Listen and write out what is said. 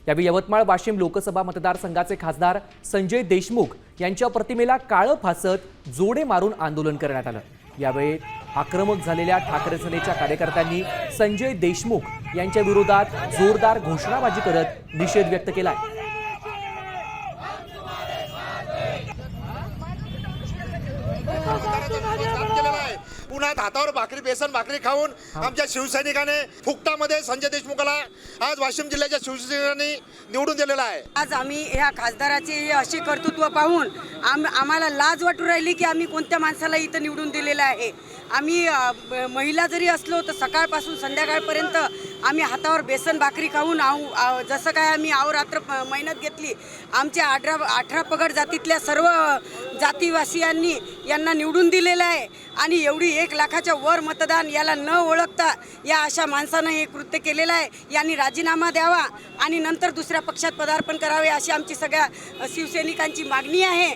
त्यावेळी यवतमाळ वाशिम लोकसभा मतदारसंघाचे खासदार संजय देशमुख यांच्या प्रतिमेला काळं फासत जोडे मारून आंदोलन करण्यात आलं। यावेळी आक्रमक झालेल्या ठाकरे सेनेच्या कार्यकर्त्यांनी संजय देशमुख यांच्या विरोधात जोरदार घोषणाबाजी करत निषेध व्यक्त केलाय। उन्हात हातावर भाकरी बेसन भाकरी खाऊन आमच्या शिवसैनिकाने फुकटामध्ये संजय देशमुखाला आज वाशिम जिल्ह्याच्या शिवसैनिकांनी निवडून दिलेला आहे। आज आम्ही ह्या खासदाराचे असे कर्तृत्व पाहून आम्हाला लाज वाटू राहिली की आम्ही कोणत्या माणसाला इथं निवडून दिलेलं आहे। आम्ही महिला जरी असलो तर सकाळपासून संध्याकाळपर्यंत आम्ही हातावर बेसन भाकरी खाऊन जसं काय आम्ही रात्र मेहनत घेतली। आमच्या 18 पगड जातीतल्या सर्व जातीवासियांनी यांना निवडून दिलेलं आहे आणि एवढी 1 लाखाच्या वर मतदान याला न ओळखता या अशा माणसानं हे कृत्य केलेलं आहे। यांनी राजीनामा द्यावा आणि नंतर दुसऱ्या पक्षात पदार्पण करावे अशी आमची सगळ्या शिवसैनिकांची मागणी आहे।